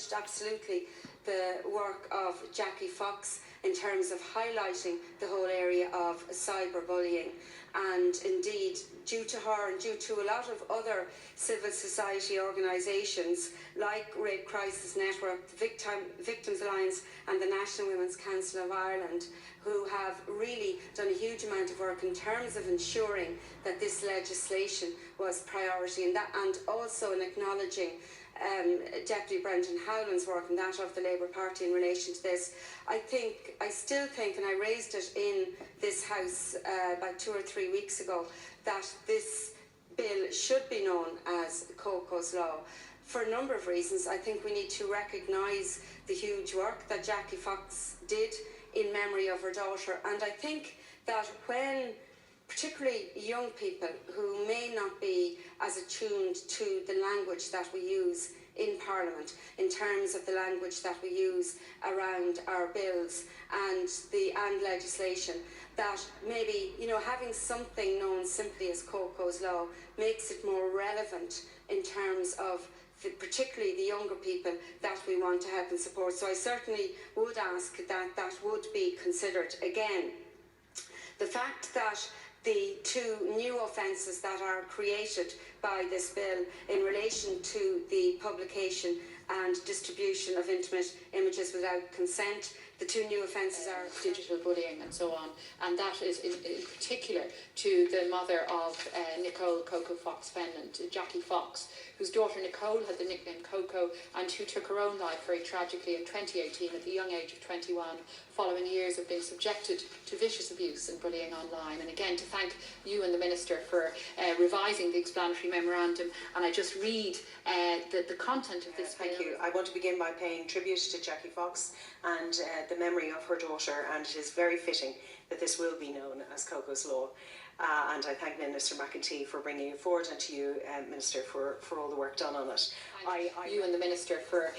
encouraged absolutely the work of Jackie Fox in terms of highlighting the whole area of cyberbullying. And indeed, due to her and due to a lot of other civil society organisations like Rape Crisis Network, the Victims Alliance and the National Women's Council of Ireland, who have really done a huge amount of work in terms of ensuring that this legislation was priority, and also in acknowledging Deputy Brendan Howland's work and that of the Labour Party in relation to this. I still think, and I raised it in this House about 2 or 3 weeks ago, that this bill should be known as Coco's Law. For a number of reasons. I think we need to recognise the huge work that Jackie Fox did in memory of her daughter, and I think that when particularly young people who may not be as attuned to the language that we use in Parliament, in terms of the language that we use around our bills and legislation, that maybe, having something known simply as Coco's Law makes it more relevant in terms of particularly the younger people that we want to help and support. So I certainly would ask that that would be considered. Again, the fact that the 2 new offences that are created by this bill in relation to the publication and distribution of intimate images without consent, the 2 new offences are digital bullying and so on, and that is in particular to the mother of Nicole Coco Fox Fennant, Jackie Fox, whose daughter Nicole had the nickname Coco and who took her own life very tragically in 2018 at the young age of 21, following years of being subjected to vicious abuse and bullying online. And again, to thank you and the Minister for revising the explanatory memorandum, and I just read the content of this bill. Thank you. I want to begin by paying tribute to Jackie Fox and the memory of her daughter, and it is very fitting that this will be known as Coco's Law. And I thank Minister McEntee for bringing it forward, and to you, Minister, for all the work done on it. You and the Minister for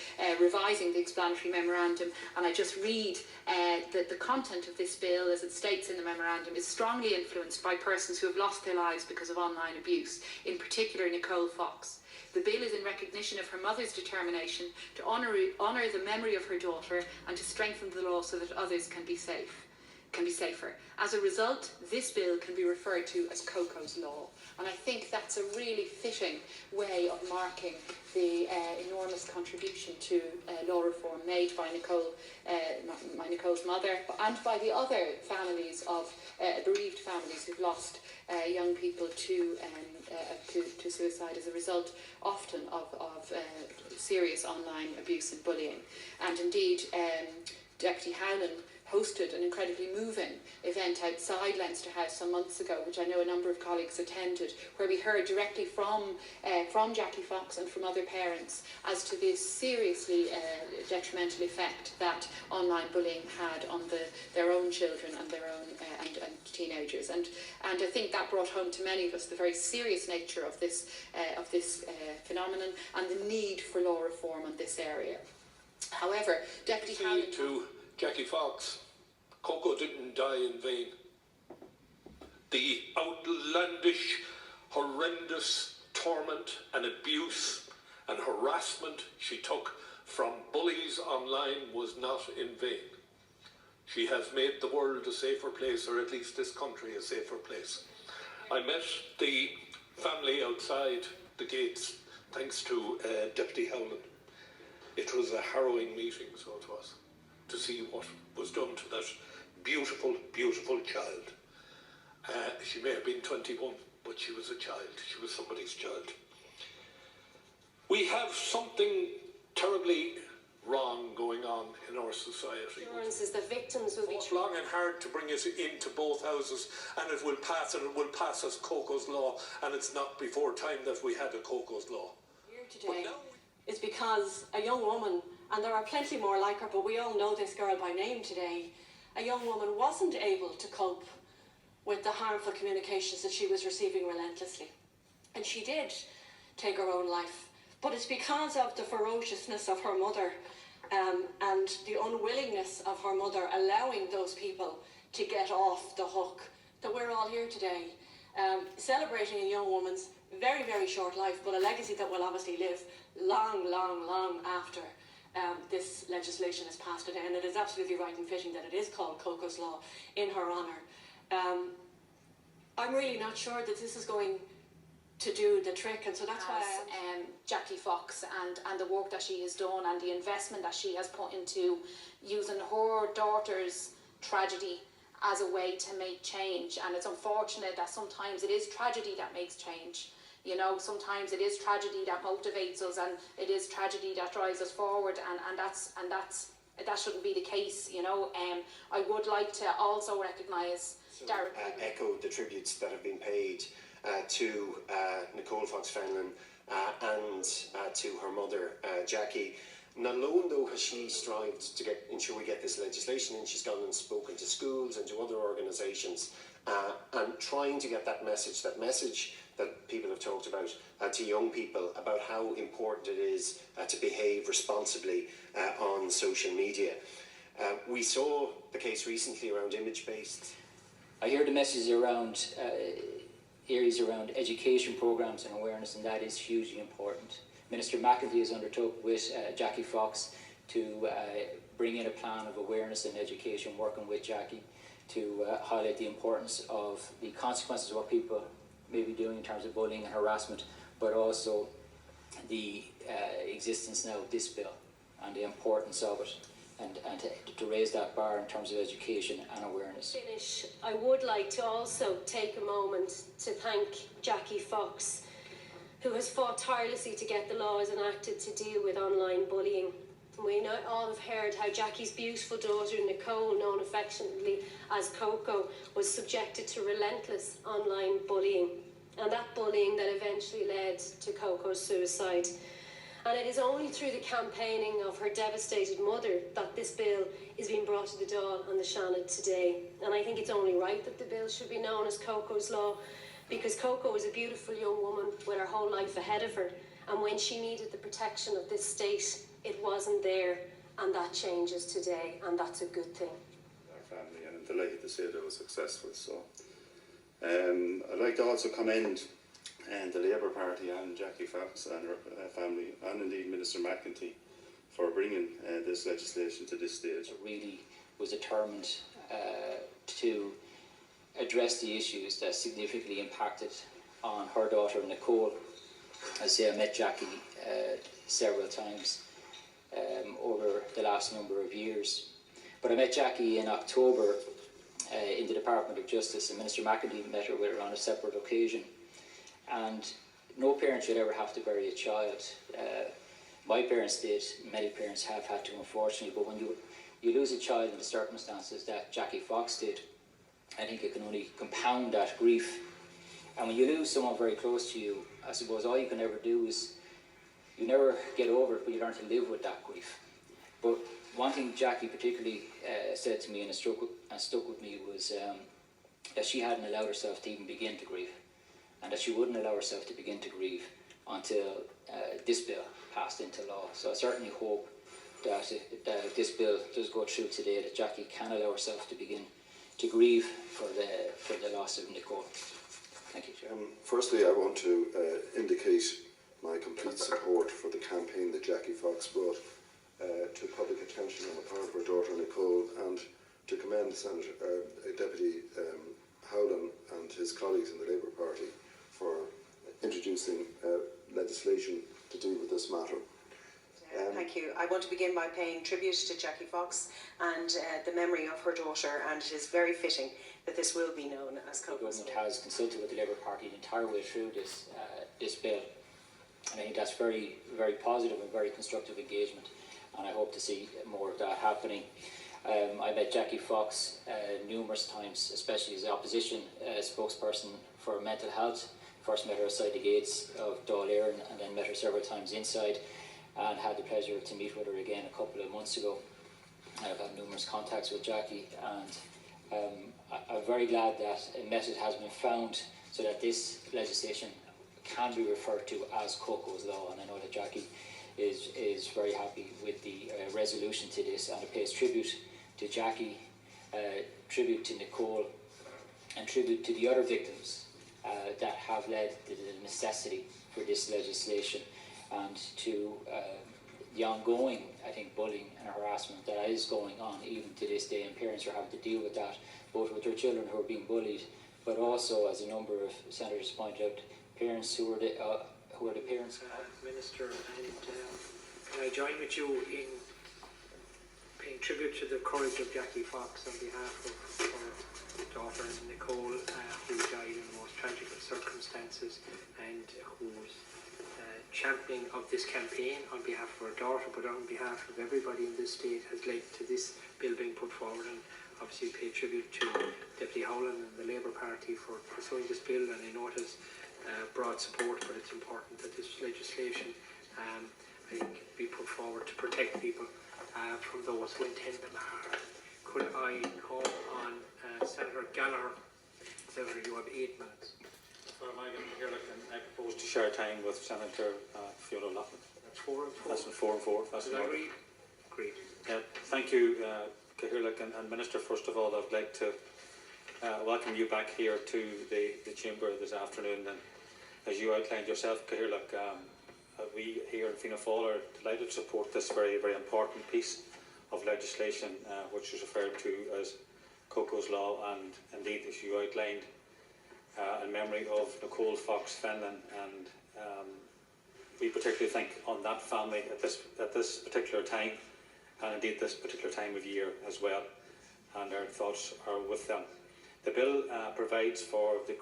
revising the explanatory memorandum, and I just read that the content of this bill, as it states in the memorandum, is strongly influenced by persons who have lost their lives because of online abuse, in particular Nicole Fox. The bill is in recognition of her mother's determination to honour the memory of her daughter and to strengthen the law so that others can be safer. As a result, this bill can be referred to as Coco's Law, and I think that's a really fitting way of marking the enormous contribution to law reform made by Nicole's mother and by the other families of bereaved families who've lost young people to suicide as a result often of serious online abuse and bullying. And indeed, Deputy Howland hosted an incredibly moving event outside Leinster House some months ago, which I know a number of colleagues attended, where we heard directly from Jackie Fox and from other parents as to the seriously detrimental effect that online bullying had on their own children and their own and teenagers. And I think that brought home to many of us the very serious nature of this phenomenon and the need for law reform in this area. However, Deputy Howland... Jackie Fox, Coco didn't die in vain. The outlandish, horrendous torment and abuse and harassment she took from bullies online was not in vain. She has made the world a safer place, or at least this country a safer place. I met the family outside the gates thanks to Deputy Howland. It was a harrowing meeting, so it was, to see what was done to that beautiful, beautiful child. She may have been 21, but she was a child. She was somebody's child. We have something terribly wrong going on in our society. Assurances that victims will be treated long and hard to bring it into both houses, and it will pass as Coco's Law, and it's not before time that we had a Coco's Law. Here today is because a young woman, and there are plenty more like her, but we all know this girl by name today, a young woman wasn't able to cope with the harmful communications that she was receiving relentlessly. And she did take her own life. But it's because of the ferociousness of her mother and the unwillingness of her mother allowing those people to get off the hook that we're all here today, celebrating a young woman's very, very short life, but a legacy that will obviously live long, long, long after legislation is passed today, and it is absolutely right and fitting that it is called Coco's Law in her honour. I'm really not sure that this is going to do the trick, and so that's why Jackie Fox and the work that she has done and the investment that she has put into using her daughter's tragedy as a way to make change. And it's unfortunate that sometimes it is tragedy that makes change. You know, sometimes it is tragedy that motivates us, and it is tragedy that drives us forward, and that shouldn't be the case. You know, I would like to also recognise Derek. Echo the tributes that have been paid to Nicole Fox Fenlon and to her mother, Jackie. Not alone, though, has she strived to ensure we get this legislation, and she's gone and spoken to schools and to other organisations and trying to get that message that people have talked about to young people about how important it is to behave responsibly on social media. We saw the case recently around image-based. I hear the messages around areas around education programmes and awareness, and that is hugely important. Minister McEntee has undertook with Jackie Fox to bring in a plan of awareness and education, working with Jackie to highlight the importance of the consequences of what people may be doing in terms of bullying and harassment, but also the existence now of this bill and the importance of it, and to raise that bar in terms of education and awareness. I would like to also take a moment to thank Jackie Fox, who has fought tirelessly to get the laws enacted to deal with online bullying. We all have heard how Jackie's beautiful daughter Nicole, known affectionately as Coco, was subjected to relentless online bullying, and that bullying that eventually led to Coco's suicide. And it is only through the campaigning of her devastated mother that this bill is being brought to the Dáil and the Seanad today. And I think it's only right that the bill should be known as Coco's Law, because Coco was a beautiful young woman with her whole life ahead of her, and when she needed the protection of this state, it wasn't there, and that changes today, and that's a good thing. Our family, and I'm delighted to say they were successful. So I'd like to also commend the Labour Party and Jackie Fox and her family, and indeed Minister McEntee, for bringing this legislation to this stage. Really was determined to address the issues that significantly impacted on her daughter Nicole. I say I met Jackie several times over the last number of years, but I met Jackie in October in the Department of Justice, and Minister McEntee met her with her on a separate occasion. And no parent should ever have to bury a child. My parents did, many parents have had to, unfortunately, but when you lose a child in the circumstances that Jackie Fox did, I think it can only compound that grief. And when you lose someone very close to you, I suppose all you can ever do is, you never get over it, but you learn to live with that grief. But one thing Jackie particularly said to me and stuck with me was that she hadn't allowed herself to even begin to grieve, and that she wouldn't allow herself to begin to grieve until this bill passed into law. So I certainly hope that if this bill does go through today, that Jackie can allow herself to begin to grieve for the loss of Nicole. Thank you, Chair. Firstly, I want to indicate my complete support for the campaign that Jackie Fox brought to public attention on the part of her daughter Nicole, and to commend Deputy Howlin and his colleagues in the Labour Party for introducing legislation to deal with this matter. Thank you. I want to begin by paying tribute to Jackie Fox and the memory of her daughter, and it is very fitting that this will be known as Coco's Law. The government has consulted with the Labour Party the entire way through this bill, and I think that's very, very positive and very constructive engagement, and I hope to see more of that happening. I met Jackie Fox numerous times, especially as the opposition spokesperson for mental health. First met her outside the gates of Dáil Éireann, and then met her several times inside, and had the pleasure to meet with her again a couple of months ago. I've had numerous contacts with Jackie, and I'm very glad that a method has been found so that this legislation can be referred to as Coco's Law, and I know that Jackie is very happy with the resolution to this, and it pays tribute to Jackie, tribute to Nicole, and tribute to the other victims that have led to the necessity for this legislation, and to the ongoing, I think, bullying and harassment that is going on even to this day, and parents are having to deal with that, both with their children who are being bullied, but also, as a number of senators pointed out, parents who are the parents. Minister, and can I join with you in paying tribute to the courage of Jackie Fox on behalf of her daughter Nicole, who died in the most tragic of circumstances, and whose championing of this campaign on behalf of her daughter, but on behalf of everybody in this state, has led to this bill being put forward. And obviously pay tribute to Deputy Howland and the Labour Party for pursuing this bill, and I know it has broad support, but it's important that this legislation I think be put forward to protect people from those who intend them harm. Could I call on Senator Gallagher? Senator, you have 8 minutes. I propose to share time with Senator Fiona Loughlin. That's 4 and 4. That's 4 and 4. That's Does that read? Great. Thank you, Cathaoirleach and Minister. First of all, I'd like to welcome you back here to the Chamber this afternoon. And as you outlined yourself, Cathaoirleach, we here in Fianna Fáil are delighted to support this very, very important piece of legislation, which is referred to as Coco's Law, and indeed, as you outlined, in memory of Nicole Fox Fenlon, and we particularly think on that family at this particular time, and indeed this particular time of year as well, and our thoughts are with them. The bill provides for the